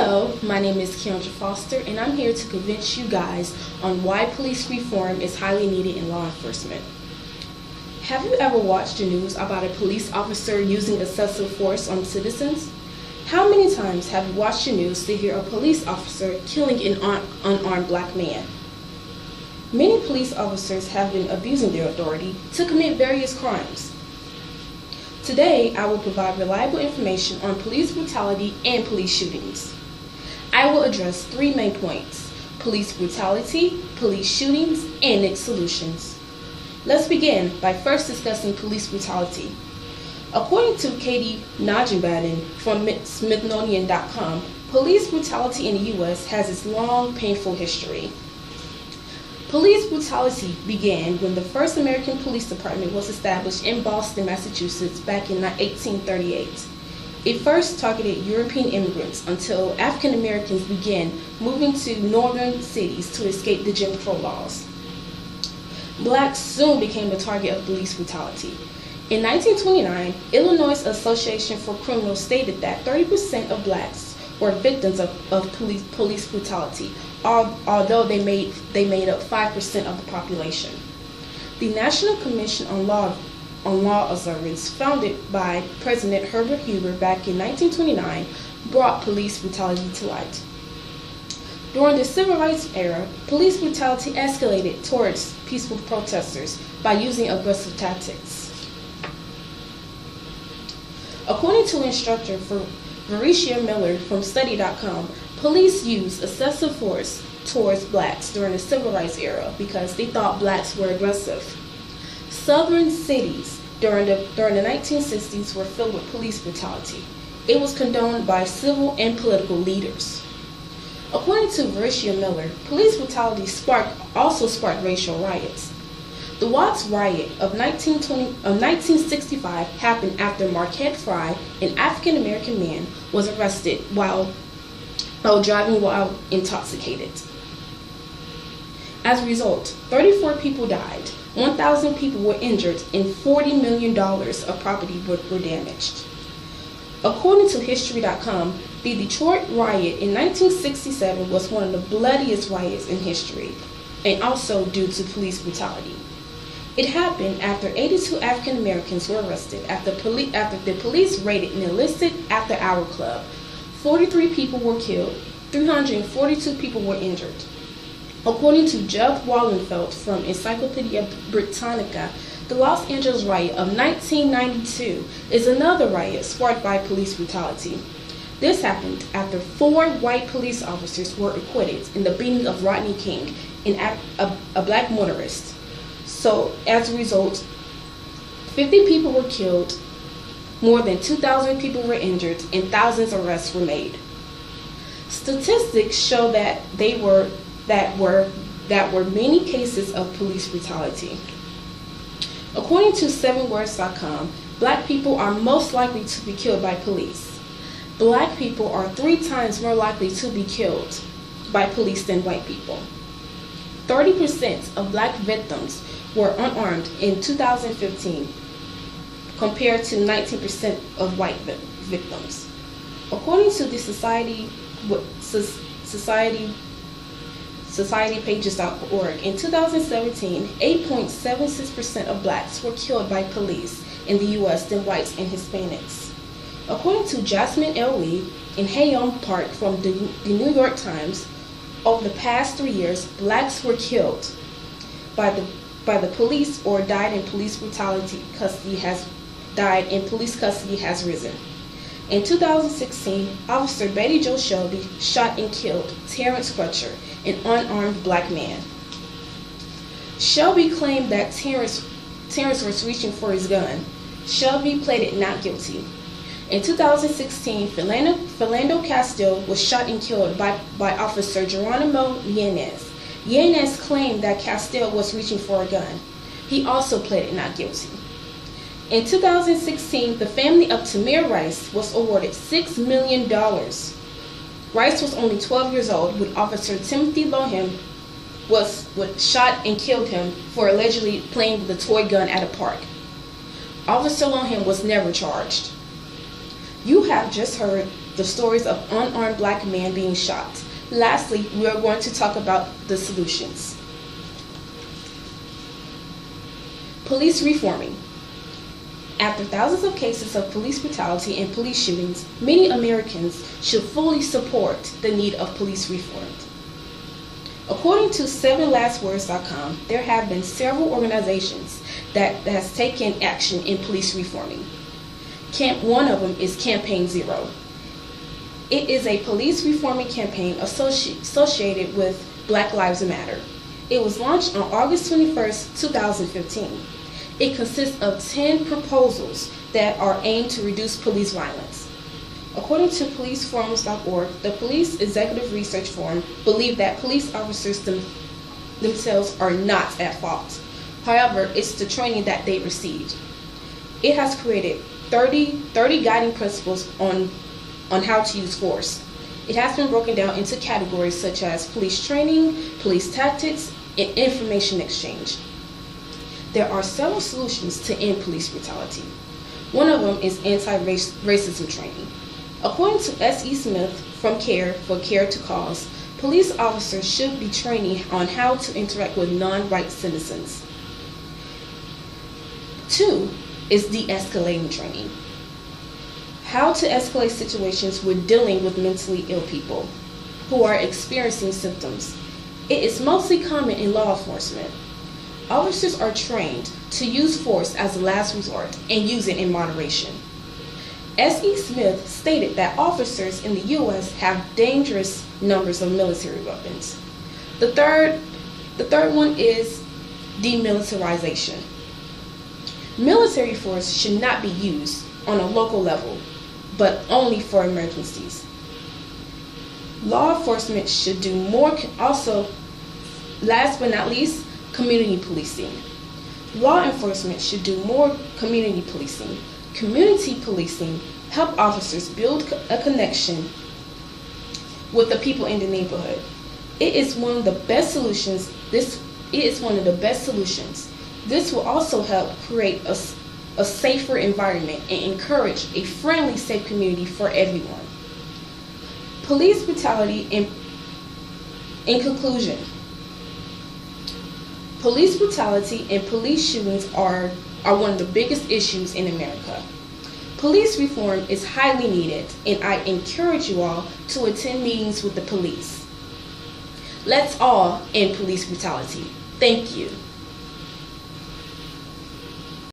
Hello, my name is Keandra Foster, and I'm here to convince you guys on why police reform is highly needed in law enforcement. Have you ever watched the news about a police officer using excessive force on citizens? How many times have you watched the news to hear a police officer killing an unarmed black man? Many police officers have been abusing their authority to commit various crimes. Today, I will provide reliable information on police brutality and police shootings. I will address three main points: police brutality, police shootings, and its solutions. Let's begin by first discussing police brutality. According to Katie Najibaden from Smithsonian.com, police brutality in the U.S. has its long, painful history. Police brutality began when the first American police department was established in Boston, Massachusetts back in 1838. It first targeted European immigrants until African Americans began moving to northern cities to escape the Jim Crow laws. Blacks soon became the target of police brutality. In 1929, Illinois Association for Criminals stated that 30% of blacks were victims of police brutality, although they made up 5% of the population. The National Commission on Law Observance, founded by President Herbert Hoover back in 1929, brought police brutality to light. During the Civil Rights era, police brutality escalated towards peaceful protesters by using aggressive tactics. According to instructor Vericia Miller from Study.com, police used excessive force towards blacks during the Civil Rights era because they thought blacks were aggressive. Southern cities during the 1960s were filled with police brutality. It was condoned by civil and political leaders. According to Vericia Miller, police brutality also sparked racial riots. The Watts riot of 1965 happened after Marquette Fry, an African-American man, was arrested while driving while intoxicated. As a result, 34 people died, 1,000 people were injured, and $40 million of property were damaged. According to History.com, the Detroit riot in 1967 was one of the bloodiest riots in history, and also due to police brutality. It happened after 82 African Americans were arrested after the police raided an illicit after-hour club. 43 people were killed, 342 people were injured. According to Jeff Wallenfeld from Encyclopedia Britannica, the Los Angeles riot of 1992 is another riot sparked by police brutality. This happened after 4 white police officers were acquitted in the beating of Rodney King, a black motorist. So, as a result, 50 people were killed, more than 2,000 people were injured, and thousands of arrests were made. Statistics show that there were many cases of police brutality. According to 7words.com, black people are most likely to be killed by police. Black people are 3 times more likely to be killed by police than white people. 30% of black victims were unarmed in 2015, compared to 19% of white victims. According to the societypages.org, in 2017, 8.76% of blacks were killed by police in the U.S. than whites and Hispanics. According to Jasmine L. Lee in Hayom Park from the New York Times, over the past 3 years, blacks were killed by the police or died in police brutality. Police custody has risen. In 2016, Officer Betty Jo Shelby shot and killed Terrence Crutcher, an unarmed black man. Shelby claimed that Terrence was reaching for his gun. Shelby pleaded not guilty. In 2016, Philando Castile was shot and killed by Officer Geronimo Yanez. Yanez claimed that Castile was reaching for a gun. He also pleaded not guilty. In 2016, the family of Tamir Rice was awarded $6 million. Rice was only 12 years old when Officer Timothy Lohan was shot and killed him for allegedly playing with a toy gun at a park. Officer Lohan was never charged. You have just heard the stories of unarmed black men being shot. Lastly, we are going to talk about the solutions. Police reforming. After thousands of cases of police brutality and police shootings, many Americans should fully support the need of police reform. According to 7lastwords.com, there have been several organizations that has taken action in police reforming. One of them is Campaign Zero. It is a police reforming campaign associated with Black Lives Matter. It was launched on August 21st, 2015. It consists of 10 proposals that are aimed to reduce police violence. According to policeforums.org, the Police Executive Research Forum believe that police officers themselves are not at fault. However, it's the training that they received. It has created 30 guiding principles on how to use force. It has been broken down into categories such as police training, police tactics, and information exchange. There are several solutions to end police brutality. One of them is anti-racism training. According to S.E. Smith from CARE for Care to Cause, police officers should be training on how to interact with non-white citizens. 2 is de-escalating training. How to escalate situations when dealing with mentally ill people who are experiencing symptoms. It is mostly common in law enforcement. Officers are trained to use force as a last resort and use it in moderation. S.E. Smith stated that officers in the U.S. have dangerous numbers of military weapons. The third one is demilitarization. Military force should not be used on a local level, but only for emergencies. Law enforcement should do more. Also, last but not least, community policing. Law enforcement should do more community policing. Community policing help officers build a connection with the people in the neighborhood. It is one of the best solutions. This will also help create a safer environment and encourage a friendly, safe community for everyone. Police brutality. In conclusion, police brutality and police shootings are one of the biggest issues in America. Police reform is highly needed, and I encourage you all to attend meetings with the police. Let's all end police brutality. Thank you.